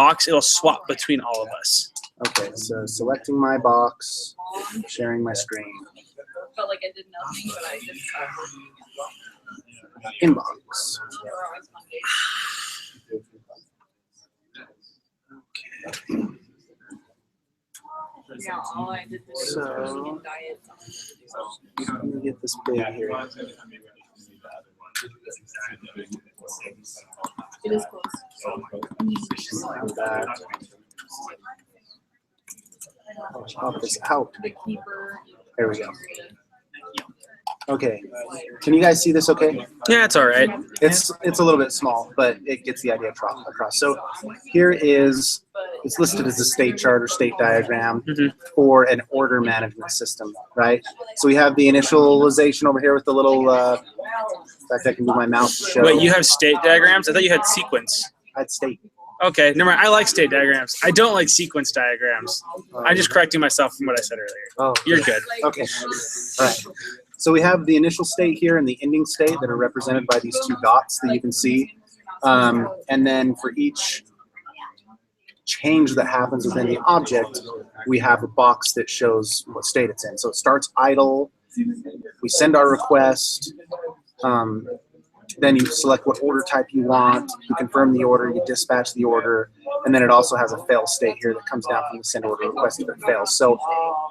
box, it'll swap between all of us. Okay, so selecting my box, sharing my screen. Felt like I did nothing, but I did Inbox. Okay. Yeah, all I did was So, diet. let me get this big here. It is close. Grab that. I'll pop this out. The keeper. There we go. Okay, can you guys see this okay? Yeah, it's all right. It's a little bit small, but it gets the idea across. So here is, it's listed as a state chart or state diagram for an order management system, right? So we have the initialization over here with the little, in fact I can do my mouse to show. Wait, you have state diagrams? I thought you had sequence. I had state. Okay, never mind. I like state diagrams. I don't like sequence diagrams. I'm just correcting myself from what I said earlier. Oh, You're good. okay. All right. So we have the initial state here and the ending state that are represented by these two dots that you can see. And then for each change that happens within the object, we have a box that shows what state it's in. So it starts idle, we send our request, then you select what order type you want, you confirm the order, you dispatch the order, and then it also has a fail state here that comes down from the send order request if it fails. So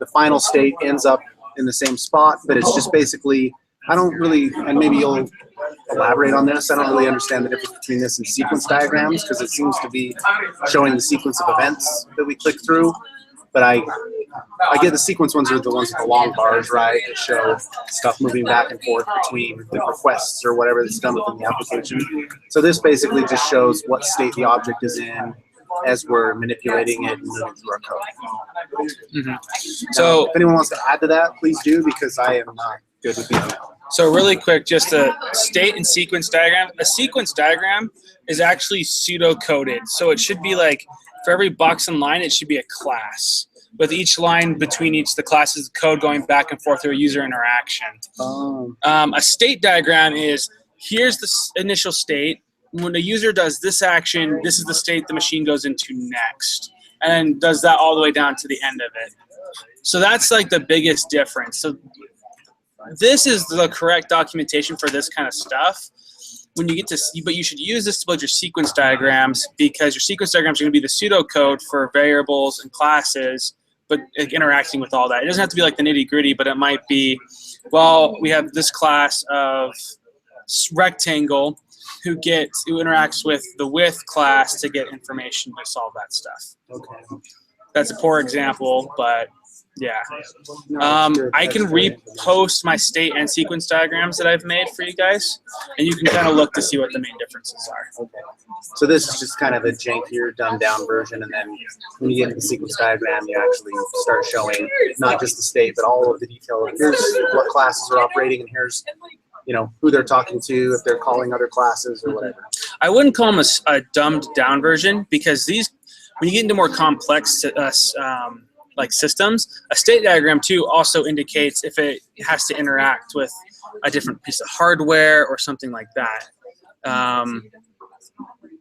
the final state ends up in the same spot, but it's just basically, I don't really, and maybe you'll elaborate on this, I don't really understand the difference between this and sequence diagrams because it seems to be showing the sequence of events that we click through, but I get the sequence ones are the ones with the long bars, right, that show stuff moving back and forth between the requests or whatever that's done within the application. So this basically just shows what state the object is in as we're manipulating it and moving through our code. So if anyone wants to add to that, please do, because I am not good with these. So really quick, just a state and sequence diagram. A sequence diagram is actually pseudo-coded. So it should be like, for every box and line, it should be a class. With each line between each of the classes, code going back and forth through a user interaction. A state diagram is, here's the initial state. When the user does this action, this is the state the machine goes into next. And does that all the way down to the end of it. So that's like the biggest difference. So this is the correct documentation for this kind of stuff. When you get to see, but you should use this to build your sequence diagrams, because your sequence diagrams are going to be the pseudocode for variables and classes, but interacting with all that. It doesn't have to be like the nitty gritty, but it might be, well, we have this class of rectangle who interacts with the width class to get information to solve that stuff. Okay. That's a poor example, but yeah. I can repost my state and sequence diagrams that I've made for you guys, and you can kind of look to see what the main differences are. Okay. So this is just kind of a jankier, dumbed down version, and then when you get the sequence diagram, you actually start showing not just the state, but all of the detail. Here's what classes are operating, and here's, you know, who they're talking to, if they're calling other classes or whatever. I wouldn't call them a dumbed down version, because these, when you get into more complex like systems, a state diagram too also indicates if it has to interact with a different piece of hardware or something like that.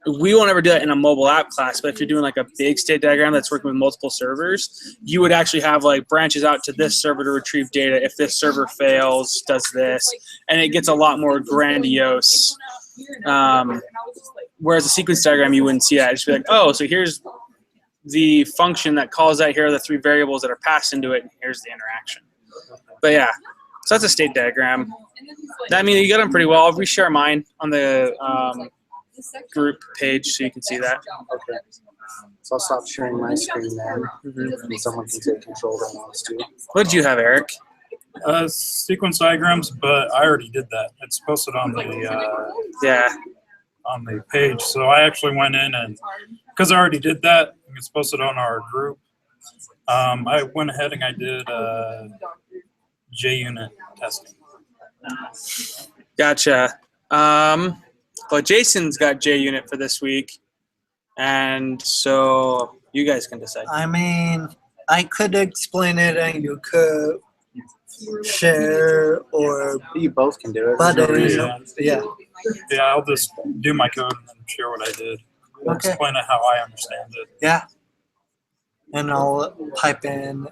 We won't ever do that in a mobile app class, but if you're doing like a big state diagram that's working with multiple servers, you would actually have like branches out to this server to retrieve data. If this server fails, does this, and it gets a lot more grandiose. Whereas a sequence diagram, you wouldn't see that. It'd just be like, oh, so here's the function that calls that, here are the three variables that are passed into it, and here's the interaction. But yeah, so that's a state diagram. I mean, you got them pretty well. I'll reshare mine on the group page so you can see that. Okay. So I'll stop sharing my screen then, and someone can take control if they wants to. What did you have, Eric? Sequence diagrams, but I already did that. It's posted on the on the page. So I actually went in, and because I already did that, it's posted on our group. I went ahead and I did JUnit testing. Gotcha. Well, Jason's got JUnit for this week, and so you guys can decide. I mean, I could explain it and you could share, or you both can do it. But yeah, I'll just do my code and then share what I did. I'll Okay. explain it how I understand it. Yeah. And I'll pipe in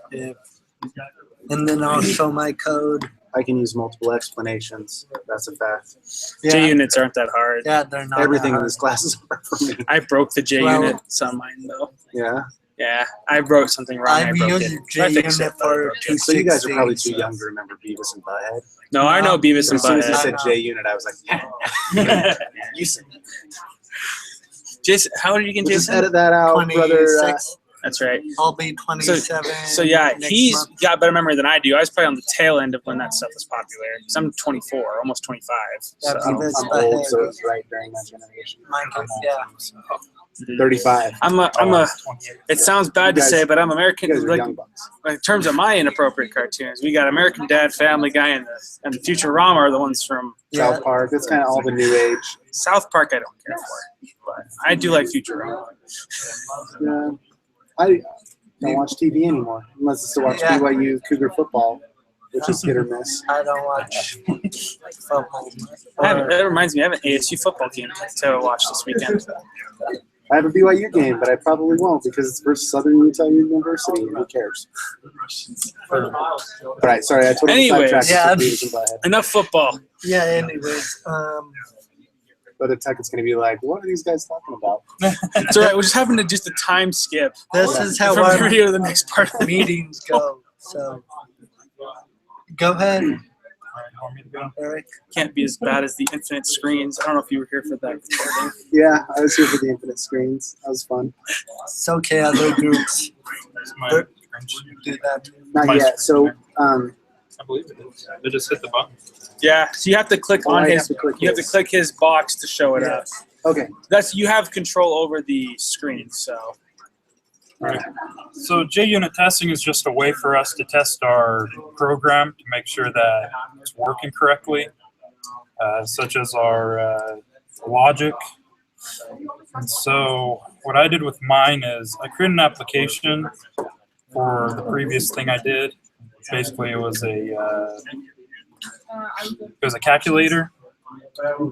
and then I'll show my code. I can use multiple explanations. That's a fact. Yeah. J units aren't that hard. Yeah, they're not. Everything that in hard. this class is hard for me. I broke the J Well- units on mine though. Yeah. Yeah, I wrote something wrong. I I've broke used it. J I fixed unit it, but I for broke it. So you guys are probably too 260s. young to remember Beavis and Butthead. No, I know Beavis and As soon as you Butthead. said know. J unit, I was like, yeah. You said. Jason, how old are you again, We'll just Jason? edit that out, brother. 26. That's right. I'll be 27. So yeah, next he's month. got better memory than I do. I was probably on the tail end of when that stuff was popular. Because I'm 24, almost 25. Yeah, So. Beavis I'm Butthead. old, so it's right during my generation. Mine goes, yeah. 35. I'm a. It sounds bad You to guys- say, but I'm You American. guys are Like, young bucks. in terms of my inappropriate cartoons, we got American Dad, Family Guy, and the Futurama are the ones from Yeah. South Park. That's kind of all the new age. South Park. I don't care for, but I do like Futurama. Yeah. I don't watch TV anymore unless it's to watch Yeah. BYU Cougar football, which is hit or miss. I don't watch football. That reminds me, I have an ASU football game to watch this weekend. I have a BYU game, but I probably won't because it's versus Southern Utah University. Who cares? All right, sorry, I totally Anyways. sidetracked. Yeah. with Beavis and Butthead. Enough football. Yeah, anyways. But the tech is going to be like, what are these guys talking about? It's all right. We're just having to just a time skip This is how from the our video to the next part of the meeting. meetings go. So go ahead, All right, want me to go? Eric. Can't be as bad as the infinite screens. I don't know if you were here for that recording. Yeah, I was here for the infinite screens. That was fun. It's okay, other groups There's my There- screen. do that. Not My yet. So, I believe it is. They just hit the button. Yeah, so you have to click on I his. have to click You have to his. click his box to show it up. okay. That's you have control over the screen. So Right. So JUnit testing is just a way for us to test our program to make sure that it's working correctly, such as our logic. And so what I did with mine is I created an application for the previous thing I did. Basically, it was a calculator.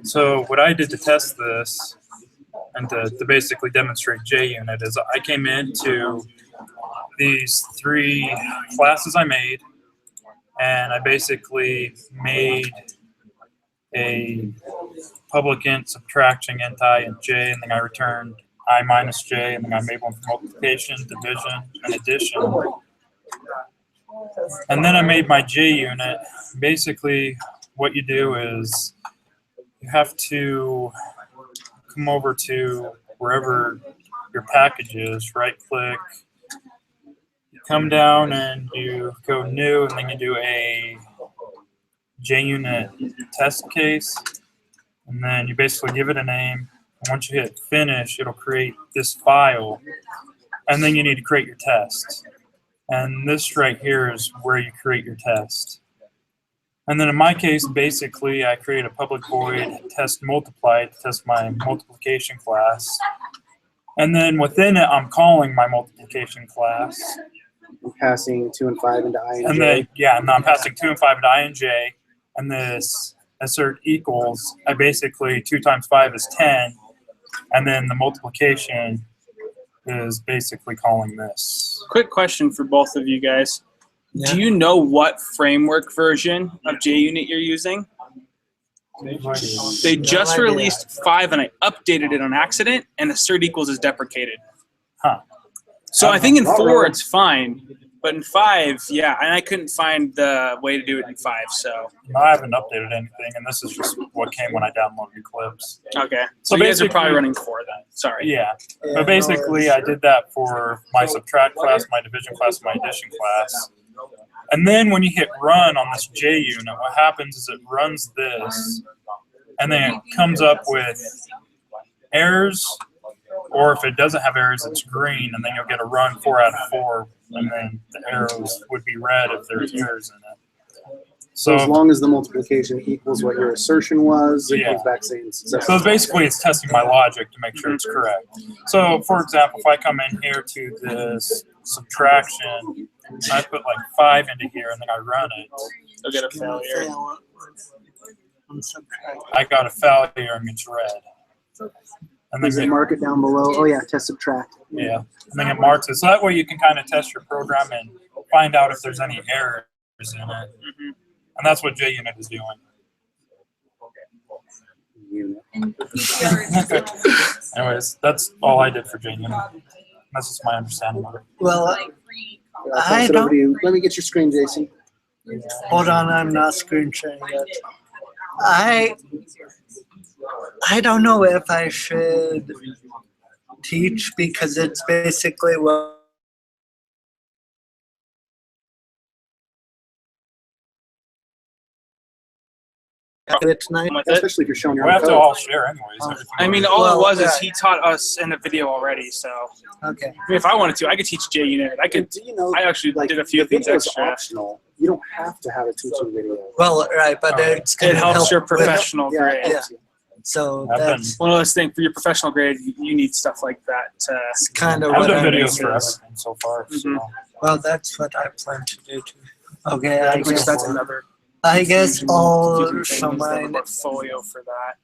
So what I did to test this and to basically demonstrate JUnit is I came into these 3 classes I made, and I basically made a public int, subtraction, int I, and j, and then I returned I minus j, and then I made one for multiplication, division, and addition. And then I made my JUnit. Basically, what you do is you have to come over to wherever your package is, right click, come down and you go new, and then you do a JUnit test case, and then you basically give it a name. And once you hit finish, it'll create this file, and then you need to create your test. And this right here is where you create your test. And then in my case, basically, I create a public void test multiply to test my multiplication class. And then within it, I'm calling my multiplication class. I'm passing 2 and 5 into I and And J. then, yeah, and I'm passing 2 and 5 into I and J. And this assert equals, I basically, 2 times 5 is 10. And then the multiplication is basically calling this. quick question for both of you guys. Yeah. Do you know what framework version of JUnit you're using? They just idea. released 5 and I updated it on accident, and assert equals is deprecated. Huh. So I think in Uh-oh. 4 it's fine, but in 5, yeah, and I couldn't find the way to do it in 5. So No, I haven't updated anything, and this is just what came when I downloaded Eclipse. okay, so So you guys are probably basically- running 4 then. Sorry. Yeah, Yeah, but basically I did that for my subtract class, my division class, my addition class. And then when you hit run on this JUnit, what happens is it runs this, and then it comes up with errors, or if it doesn't have errors, it's green, and then you'll get a run 4 out of 4, and then the arrows would be red if there's errors in it. So as So, long as the multiplication equals what your assertion was, it Yeah. comes back saying success. so basically it's testing my logic to make sure it's correct. So for example, if I come in here to this subtraction, I put like 5 into here and then I run it, You'll get a failure. I'm subtracting. I got a failure and it's red. And then Does it it, mark it down below? Oh yeah, test subtract. yeah, and then it marks it. So that way you can kind of test your program and find out if there's any errors in it. Mhm. And that's what JUnit is doing. Unit. And PCR Anyways, that's all I did for JUnit. That's just my understanding of it. Well, like free I'll pass it over to you. Let me get your screen, Jason. hold on, I'm not screen sharing yet. I don't know if I should teach because it's basically what it tonight. With it. Especially if you're showing your We own have to code. all share anyways. everything. I mean, all Well, it was is yeah. he taught us in a video already. So I Okay. mean, if I wanted to, I could teach JUnit. I could. Do you know, I actually like, did a few the things video is extra. optional. You don't have to have a teaching video. Well, right, but Alright. it's gonna It helps help your with- professional Yeah, grade. it helps you. So I've been- that's One of those things for your professional grade, you need stuff like that. kind of I've what done I'm videos for doing. everything so far. So. Mhm. Well, that's what I plan to do too. Okay, I Which guess that's another. I guess I'll confusing show thing is the mine. portfolio for that.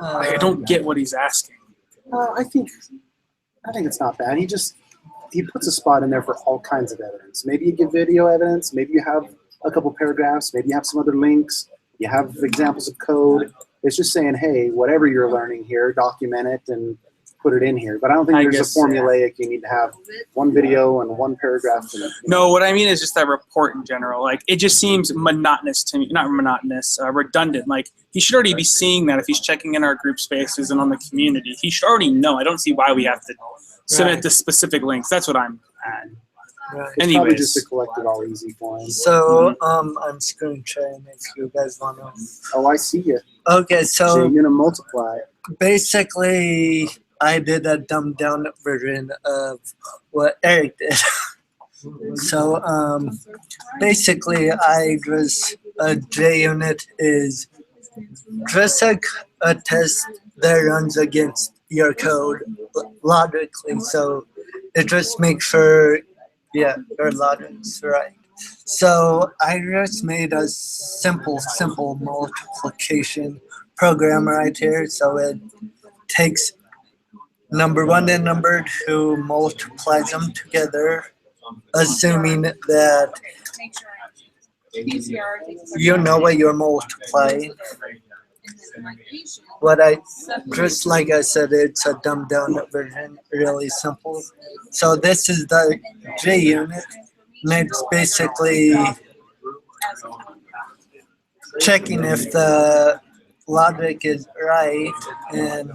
Uh, I don't get what he's asking. I think it's not bad. He puts a spot in there for all kinds of evidence. Maybe you give video evidence. Maybe you have a couple paragraphs. Maybe you have some other links. You have examples of code. It's just saying, hey, whatever you're learning here, document it and put it in here. But I don't think I there's guess, a formulaic. You need to have one video and one paragraph. And, No, what I mean is just that report in general. Like, it just seems monotonous to me. Not monotonous, redundant. Like, he should already be seeing that if he's checking in our group spaces and on the community. He should already know. I don't see why we have to submit Right. the specific links. That's what I'm at. right. It's probably Anyways. just to collect it all easy for him. So I'm screen sharing if you guys want to. Oh, I see you. Okay, So so you're going to multiply. basically, I did a dumbed down version of what Eric did. So basically, I just a JUnit is just a test that runs against your code logically. So it just makes sure, yeah, your logic's right. So I just made a simple multiplication program right here. So it takes number 1 and number 2, multiplies them together, assuming that make sure PCR takes you know what you're multiplying. and like Asian. What I separate just like I said, it's a dumbed down version, really simple. So this is the JUnit, and it's basically checking if the logic is right and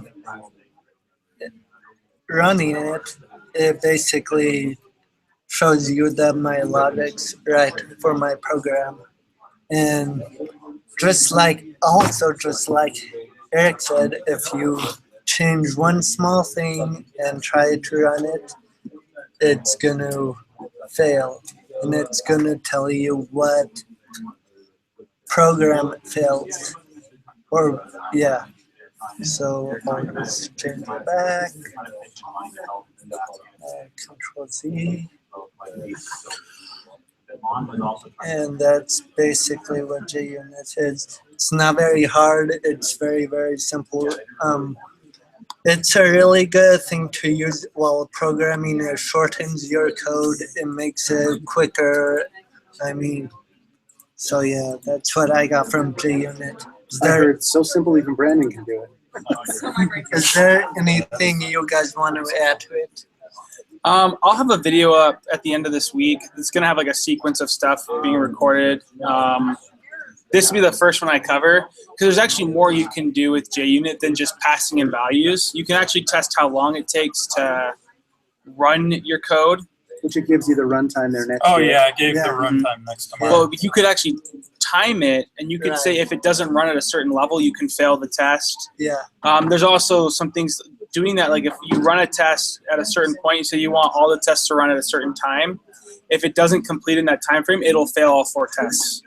running it. It basically shows you that my logic's right for my program. And just like Eric said, if you change one small thing and try to run it, it's going to fail. And it's going to tell you what program fails. Or, yeah. So I'll just change it back. Control Z. And that's basically what JUnit is. It's not very hard. It's very, very simple. It's a really good thing to use while programming. It shortens your code. It makes it quicker. I mean, so yeah, that's what I got from JUnit. I heard it's so simple even Brandon can do it. Is there anything you guys want to add to it? I'll have a video up at the end of this week. It's gonna have like a sequence of stuff being recorded. This will be the first one I cover because there's actually more you can do with JUnit than just passing in values. You can actually test how long it takes to run your code. Which it gives you the runtime there next Oh to it. yeah, I gave Yeah. the runtime next to mine. Well, you could actually time it, and you could Right. say if it doesn't run at a certain level, you can fail the test. Yeah, There's also some things doing that, like if you run a test at a certain point, you say you want all the tests to run at a certain time. If it doesn't complete in that time frame, it'll fail all 4 tests.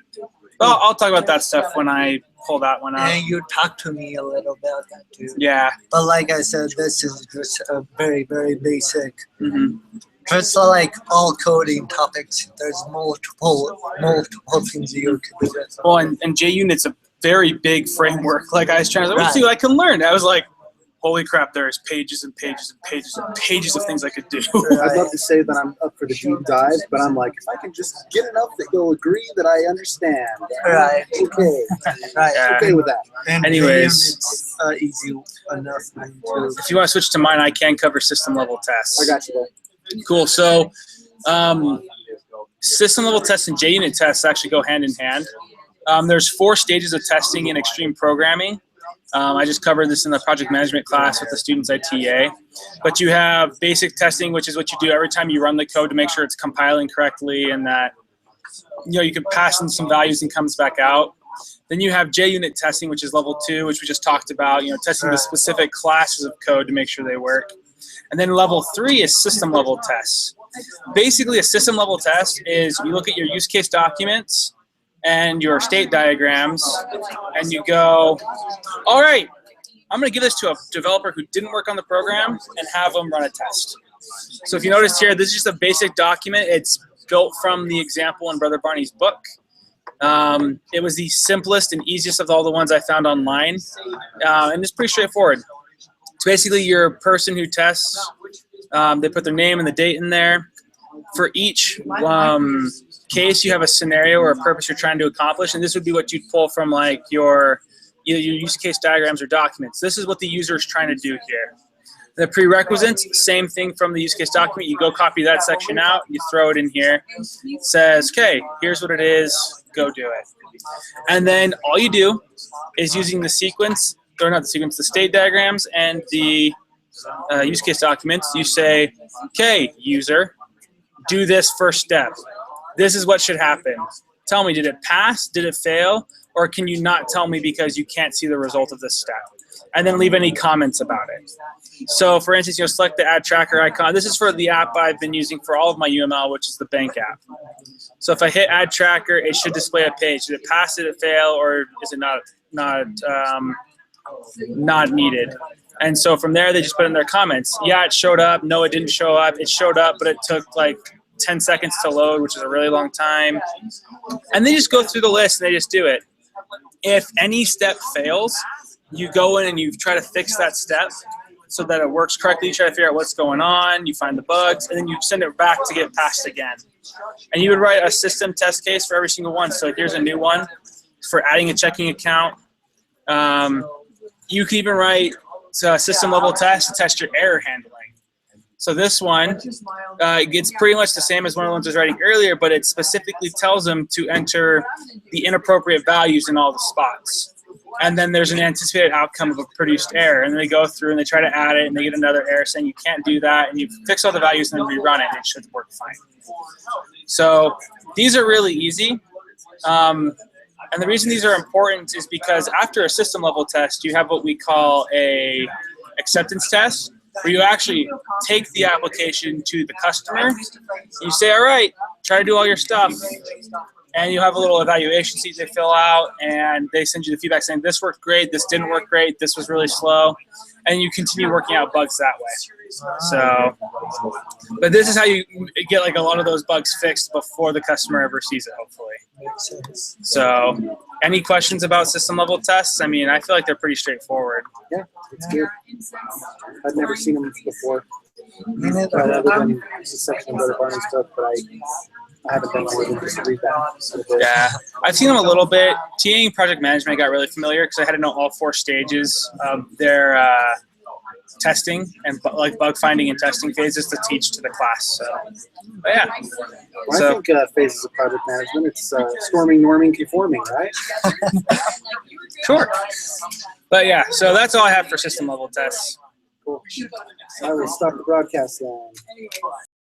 I'll talk about that stuff when I pull that one out. and you talked to me a little bit about that too. Yeah. But like I said, this is just a very, very basic. hmm Just like all coding topics, there's multiple things you can do with. Well, and JUnit's a very big framework. Like I was trying to, let's see what I can learn. I was like, holy crap, there is pages and pages and pages and pages of things I could do. I'd love to say that I'm up for the deep dive, but I'm like, if I can just get enough that you'll agree that I understand. Right. Okay. Right. Yeah. Okay with that. And Anyways. it's easy enough to. If you want to switch to mine, I can cover system level tests. I got you there. Cool. So system level tests and JUnit tests actually go hand in hand. There's 4 stages of testing in extreme programming. I just covered this in the project management class with the students at TA. But you have basic testing, which is what you do every time you run the code to make sure it's compiling correctly and that you can pass in some values and comes back out. Then you have JUnit testing, which is level 2, which we just talked about, testing the specific classes of code to make sure they work. And then level 3 is system level tests. Basically, a system level test is you look at your use case documents and your state diagrams, and you go, all right, I'm going to give this to a developer who didn't work on the program and have them run a test. So if you notice here, this is just a basic document. It's built from the example in Brother Barney's book. It was the simplest and easiest of all the ones I found online, and it's pretty straightforward. It's basically your person who tests. They put their name and the date in there. For each case, you have a scenario or a purpose you're trying to accomplish, and this would be what you'd pull from like your either your use case diagrams or documents. This is what the user is trying to do here. The prerequisites, same thing from the use case document. You go copy that section out, you throw it in here. It says, okay, here's what it is, go do it. And then all you do is using the sequence, or not the sequence, the state diagrams and the use case documents, you say, okay, user, do this first step. This is what should happen. Tell me, did it pass? Did it fail? Or can you not tell me because you can't see the result of this step? And then leave any comments about it. So for instance, select the add tracker icon. This is for the app I've been using for all of my UML, which is the bank app. So if I hit add tracker, it should display a page. Did it pass, did it fail, or is it not needed? And so from there, they just put in their comments. Yeah, it showed up. No, it didn't show up. It showed up, but it took like 10 seconds to load, which is a really long time. And they just go through the list and they just do it. If any step fails, you go in and you try to fix that step so that it works correctly. You try to figure out what's going on, you find the bugs, and then you send it back to get passed again. And you would write a system test case for every single one. So here's a new one for adding a checking account. You can even write a system level test to test your error handling. So this one, it's pretty much the same as one of the ones I was writing earlier, but it specifically tells them to enter the inappropriate values in all the spots. And then there's an anticipated outcome of a produced error. And then they go through and they try to add it, and they get another error saying you can't do that. And you fix all the values and then rerun it, and it should work fine. So these are really easy. And the reason these are important is because after a system level test, you have what we call a acceptance test, where you actually take the application to the customer. You say, all right, try to do all your stuff. And you have a little evaluation sheet they fill out, and they send you the feedback saying this worked great, this didn't work great, this was really slow. And you continue working out bugs that way. So, but this is how you get like a lot of those bugs fixed before the customer ever sees it, hopefully. So, any questions about system level tests? I mean, I feel like they're pretty straightforward. Yeah, it's good. I've never seen them before. Me neither. Other than the section of Brother Barney's book, but I haven't done more than just read that. Yeah, I've seen them a little bit. TAing project management got really familiar because I had to know all 4 stages of their testing and like bug finding and testing phases to teach to the class. So, but yeah. Well, I think phases of project management, it's storming, norming, conforming, right? Sure. But yeah, so that's all I have for system level tests. Cool. I will stop the broadcast then.